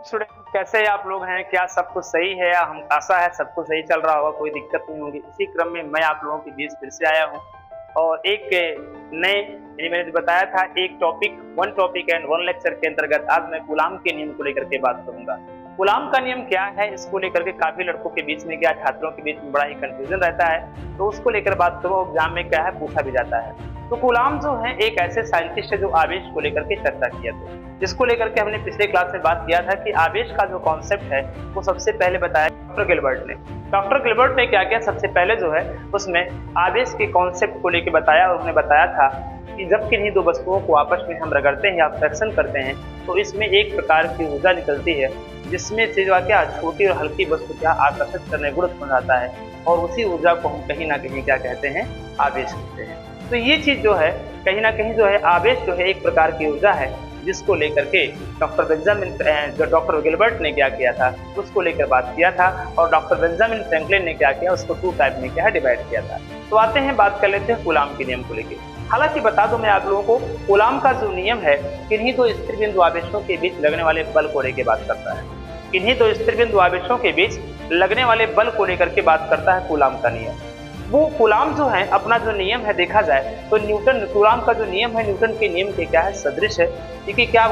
Student कैसे आप लोग हैं? क्या सब कुछ सही है? हम आशा है सब कुछ सही चल रहा होगा, कोई दिक्कत नहीं होगी। इसी क्रम में मैं आप लोगों के बीच फिर से आया हूँ और एक नए मैंने जो बताया था एक topic one topic and one lecture के अंतर्गत आज मैं कूलाम के नियम को लेकर के बात करूंगा। कूलाम का नियम क्या है, इसको लेकर के काफी लड़कों के बीच में क्या छात्रों के बीच में बड़ा ही कंफ्यूजन रहता है, तो उसको लेकर बात करो। एग्जाम में क्या है पूछा भी जाता है। तो कूलाम जो है एक ऐसे साइंटिस्ट है जो आवेश को लेकर के चर्चा किया था, जिसको लेकर के हमने पिछले क्लास में बात किया था कि आवेश का जो कॉन्सेप्ट है वो सबसे पहले बताया डॉक्टर गिलबर्ट ने। डॉक्टर गिलबर्ट ने क्या किया, सबसे पहले जो है उसमें आवेश के कॉन्सेप्ट को लेकर बताया और उन्होंने बताया था कि जब किन्हीं दो वस्तुओं को आपस में हम रगड़ते हैं या फ्रैक्शन करते हैं तो इसमें एक प्रकार की ऊर्जा निकलती है, जिसमें से क्या छोटी और हल्की वस्तु क्या आकर्षित करने गुण उत्पन्न होता है और उसी ऊर्जा को हम कहीं ना कहीं क्या कहते हैं, आवेश कहते हैं। तो ये चीज जो है कहीं ना कहीं जो है आवेश जो है एक प्रकार की ऊर्जा है, जिसको लेकर के डॉक्टर गिलबर्ट ने क्या किया था उसको लेकर बात किया था और डॉक्टर बेंजामिन फ्रैंकलिन ने क्या किया उसको टू टाइप में क्या है डिवाइड किया था। तो आते हैं बात कर लेते हैं कूलाम के नियम को लेकर। हालांकि बता दूं मैं आप लोगों को, कूलाम का जो नियम है किन्हीं दो स्थिर बिंदु आवेशों के बीच लगने वाले बल को लेकर बात करता है। किन्हीं दो स्थिर बिंदु आवेशों के बीच लगने वाले बल को लेकर के बात करता है कूलाम का नियम। वो कूलाम जो है अपना जो नियम है देखा जाए तो कूलाम का जो नियम है न्यूटन के नियम के क्या है सदृश है। क्योंकि क्या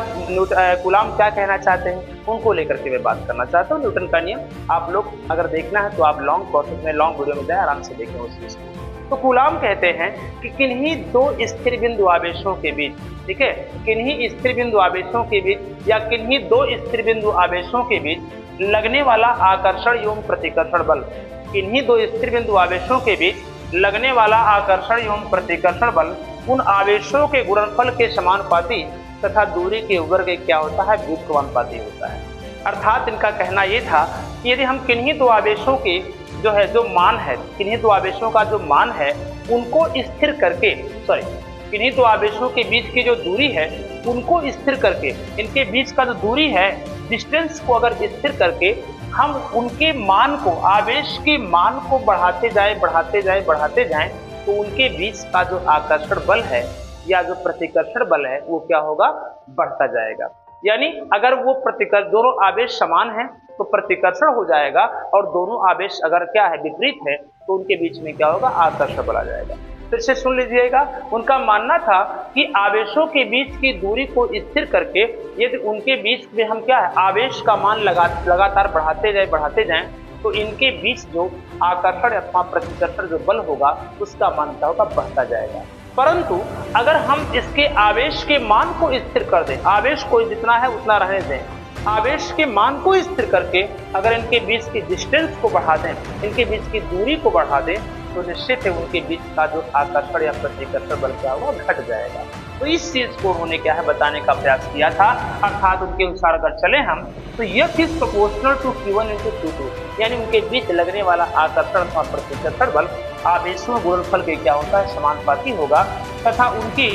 कूलाम क्या कहना चाहते हैं उनको लेकर के मैं बात करना चाहता हूँ। न्यूटन का नियम आप लोग अगर देखना है तो आप लॉन्ग प्रोसेस में लॉन्ग वीडियो में जाए आराम से देखें उस चीज को। तो कूलाम कहते हैं कि किन्हीं दो स्थिर बिंदु आवेशों के बीच, ठीक है, किन्हीं स्थिर बिंदु आवेशों के बीच या किन्हीं दो स्थिर बिंदु आवेशों के बीच लगने वाला आकर्षण एवं प्रतिकर्षण बल, किन्हीं दो स्थिर बिंदु आवेशों के बीच लगने वाला आकर्षण एवं प्रतिकर्षण बल उन आवेशों के गुणनफल के समानुपाती तथा दूरी के वर्ग क्या होता है, व्युत्क्रमानुपाती होता है। अर्थात इनका कहना यह था कि यदि हम किन्हीं दो आवेशों के जो मान है, किन्हीं दो आवेशों का जो मान है उनको स्थिर करके किन्हीं दो आवेशों के बीच की जो दूरी है उनको स्थिर करके, इनके बीच का जो दूरी है डिस्टेंस को अगर स्थिर करके हम उनके मान को, आवेश के मान को बढ़ाते जाएं तो उनके बीच का जो आकर्षण बल है या जो प्रतिकर्षण बल है वो क्या होगा, बढ़ता जाएगा। यानी अगर वो दोनों आवेश समान हैं तो प्रतिकर्षण हो जाएगा और दोनों आवेश अगर क्या है विपरीत है तो उनके बीच में क्या होगा, आकर्षण बल आ जाएगा। फिर से सुन लीजिएगा, उनका मानना था कि आवेशों के बीच की दूरी को स्थिर करके यदि उनके बीच में हम क्या है आवेश का मान लगातार बढ़ाते जाएं तो इनके बीच जो आकर्षण अथवा प्रतिकर्षण जो बल होगा उसका मान क्या होगा, बढ़ता जाएगा। परंतु अगर हम इसके आवेश के मान को स्थिर कर दें, आवेश को जितना है उतना रहने दें, आवेश के मान को स्थिर करके अगर इनके बीच की डिस्टेंस को बढ़ा दें, इनके बीच की दूरी को बढ़ा दें तो निश्चित है उनके बीच का जो आकर्षण या प्रतिकर्षण बल क्या होगा, घट जाएगा। तो इस चीज को उन्होंने क्या है बताने का प्रयास किया था। अर्थात उनके अनुसार अगर चले हम तो यह is proportional to Q1 × Q2, यानी उनके बीच लगने वाला आकर्षण और प्रतिकर्षण बल आवेशों गुणनफल के क्या होता है, समानुपाती होगा तथा उनकी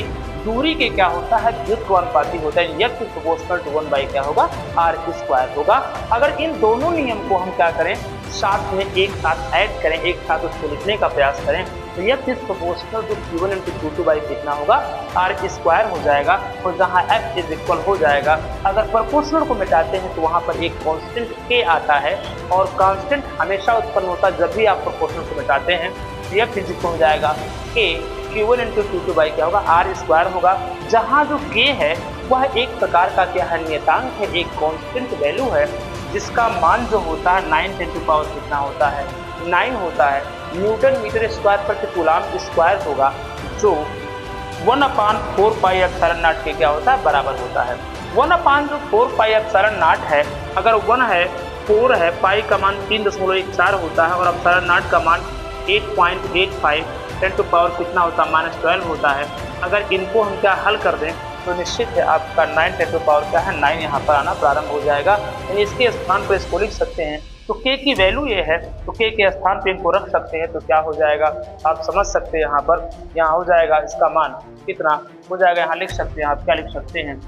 दूरी के क्या होता है, व्युत्क्रमानुपाती होता है। यह प्रोपोर्शनल टू 1 क्या होगा, r² होगा। अगर इन दोनों नियम को हम क्या करें, साथ में एक साथ ऐड करें, एक साथ उसको लिखने का प्रयास करें तो यह is proportional to Q1 × Q2 कितना होगा, r² हो जाएगा। और जहाँ f इज इक्वल हो जाएगा, अगर प्रोपोर्शनल को मिटाते हैं तो वहाँ पर एक कांस्टेंट k आता है और कांस्टेंट हमेशा उत्पन्न होता है जब भी आप प्रोपोर्शनल को मिटाते हैं। यह फिजिक्स हो जाएगा k Q1 × Q2 क्या होगा, r² होगा। जहाँ जो k है वह एक प्रकार का क्या है, नियतांक है, एक कांस्टेंट वैल्यू है जिसका मान जो होता है 9 कितना होता है, 9 होता है न्यूटन मीटर स्क्वायर प्रति कूलाम स्क्वायर होगा, जो 1/4 पाई एप्सिलॉन नॉट के क्या होता है, बराबर होता है। 1/4 पाई एप्सिलॉन नॉट है, अगर 1 है 4 है, पाई का मान 3.14 होता है और एप्सिलॉन नॉट का मान 8.85 10 कितना होता है, -12 होता है। अगर इनको हम क्या हल कर दें तो निश्चित है आपका 9 10 क्या है 9 यहाँ पर आना प्रारंभ हो जाएगा। यानी इसके स्थान पर इसको लिख सकते हैं। तो k की वैल्यू ये है तो k के स्थान पे इनको रख सकते हैं तो क्या हो जाएगा, आप समझ सकते हैं। यहाँ हो जाएगा इसका मान कितना हो जाएगा, यहाँ लिख सकते हैं, आप क्या लिख सकते हैं,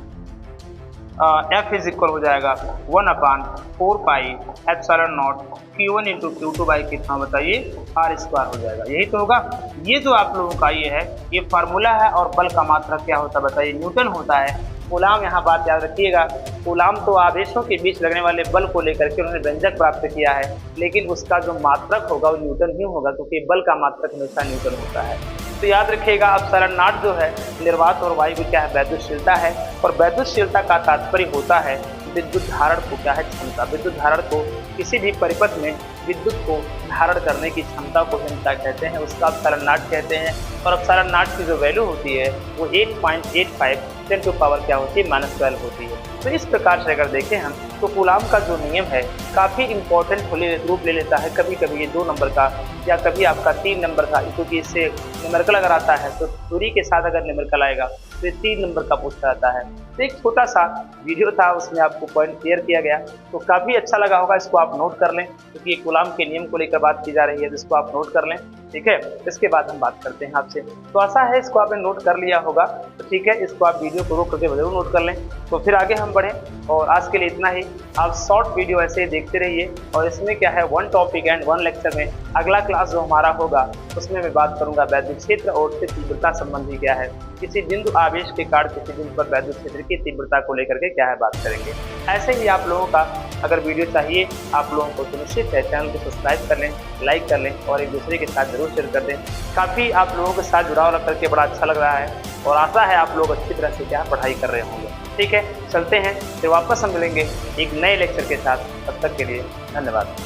f इज इक्वल हो जाएगा 1/4 pi epsilon not Q1 × Q2 कितना बताइए, r² हो जाएगा। यही तो होगा। ये जो आप लोगों का ये है ये फार्मूला है और बल का मात्रक क्या होता है बताइए, न्यूटन होता है। कूलाम, यहाँ बात याद रखिएगा, कूलाम तो आवेशों के बीच लगने वाले बल को लेकर के उन्होंने व्यंजक प्राप्त किया है, लेकिन उसका जो मात्रक होगा वो न्यूटन ही होगा, क्योंकि बल का मात्रक हमेशा न्यूटन होता है। तो याद रखिएगा, अब सरलनाट जो है निर्वात और वायु की क्या है, वैद्युतशीलता है, और वैद्युतशीलता का तात्पर्य होता है विद्युत धारण को क्या है, क्षमता। विद्युत धारण को किसी भी परिपथ में विद्युत को धारण करने की क्षमता को हम क्या कहते हैं, उसका अपसारण कहते हैं। और अपसारण की जो वैल्यू होती है वो 8.85 10 टू पावर क्या होती है, -12 होती है। तो इस प्रकार से अगर देखें हम तो कूलाम का जो नियम है काफ़ी इंपॉर्टेंट रूप ले लेता है। कभी कभी ये 2 नंबर का या कभी आपका 3 नंबर का, क्योंकि इससे न्यूमेरिकल अगर आता है तो दूरी के साथ अगर न्यूमेरिकल आएगा तो ये 3 नंबर का पूछा जाता है। तो एक छोटा सा वीडियो था, उसमें आपको पॉइंट क्लियर किया गया, तो काफ़ी अच्छा लगा होगा, इसको आप नोट कर लें, क्योंकि ये कूलाम के नियम को लेकर बात की जा रही है, जिसको आप नोट कर लें। ठीक है, इसके बाद हम बात करते हैं आपसे। तो आशा है इसको आपने नोट कर लिया होगा, तो ठीक है, इसको आप वीडियो को रोक करके जरूर नोट कर लें। तो फिर आगे हम बढ़ें, और आज के लिए इतना ही। आप शॉर्ट वीडियो ऐसे ही देखते रहिए, और इसमें क्या है, 1 टॉपिक एंड 1 लेक्चर में अगला क्लास जो हमारा होगा उसमें मैं बात करूंगा वैद्युत क्षेत्र और उससे तीव्रता संबंधी क्या है, किसी बिंदु आवेश के कारण किसी बिंदु पर वैद्युत क्षेत्र की तीव्रता को लेकर के क्या है बात करेंगे। ऐसे ही आप लोगों का अगर वीडियो चाहिए, आप लोगों को सुनिश्चित है चैनल को सब्सक्राइब कर लें, लाइक कर लें, और एक दूसरे के साथ जरूर शेयर कर दें। काफ़ी आप लोगों के साथ जुड़ाव रख करके बड़ा अच्छा लग रहा है, और आशा है आप लोग अच्छी तरह से क्या पढ़ाई कर रहे होंगे। ठीक है, चलते हैं, फिर वापस हम मिलेंगे एक नए लेक्चर के साथ। तब तक के लिए धन्यवाद।